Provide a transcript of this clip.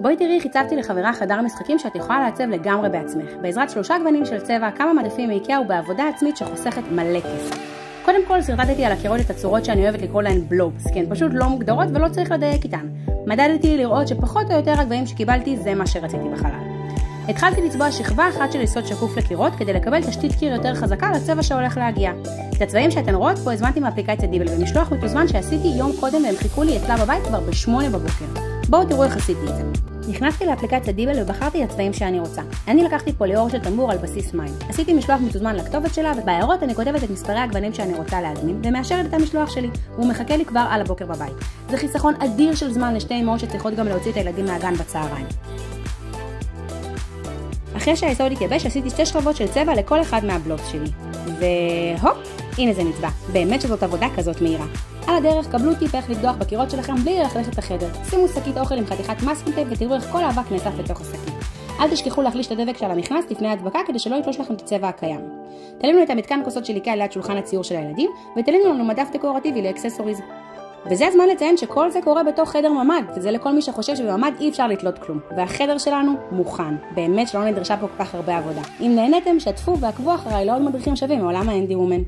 בואי תראי, חיצבתי לחברה חדר משחקים שאת יכולה לעצב לגמרי בעצמך, בעזרת 3 גוונים של צבע, כמה מדפים מאיקאה ובעבודה עצמית שחוסכת מלא כסף. קודם כל סרטטתי על הקירות את הצורות שאני אוהבת לקרוא להן בלובס, כי הן פשוט לא מוגדרות ולא צריך לדייק איתן. מדדתי לראות שפחות או יותר הגבהים שקיבלתי זה מה שרציתי בחלל. התחלתי לצבוע שכבה אחת של יסוד שקוף לקירות כדי לקבל תשתית קיר יותר חזקה לצבע שהולך להגיע. את הצבעים שאתן רואות פה הזמנתי מאפליקציית דיבל ומשלוח מתוזמן שעשיתי יום קודם והם חיכו לי אצלה בבית כבר ב8 בבוקר. בואו תראו איך עשיתי את זה. נכנסתי לאפליקציית דיבל ובחרתי את הצבעים שאני רוצה. אני לקחתי פוליאור של תמבור על בסיס מים. עשיתי משלוח מתוזמן לכתובת שלה ובהערות אני כותבת את מספרי הגוונים שאני רוצה להזמין ומאשרת את המשלוח שלי. והוא מחכה לי כבר על הבוקר בבית. זה חיסכון אדיר של זמן לשתי אמהות שצריכות גם להוציא את הילדים מהגן בצהריים. אחרי שהיסוד התייבש עשיתי 2 שכבות של צבע לכל אחד מהבלובס שלי. והופ, הנה זה נצבע. באמת שזאת עבודה כזאת מהירה. על הדרך קבלו טיפ איך לקדוח בקירות שלכם בלי ללכלך את החדר. שימו שקית אוכל עם חתיכת מסקינג טייפ ותראו איך כל האבק נאסף לתוך השקית. אל תשכחו להחליש את הדבק של המכנס לפני ההדבקה כדי שלא יתלוש לכם את הצבע הקיים. תלינו את המתקן כוסות של איקאה ליד שולחן הציור של הילדים ותלינו לנו מדף דקורטיבי לאקססוריז. וזה הזמן לציין שכל זה קורה בתוך חדר ממ"ד, וזה לכל מי שחושב שבממ"ד אי אפשר לתלות כלום. והחדר שלנו מוכן. באמת שלא נדרשה פה כל כך הרבה עבודה. אם נהניתם, שתפו ועקבו אחריי לעוד מדריכים שווים מעולם האנדי וומן.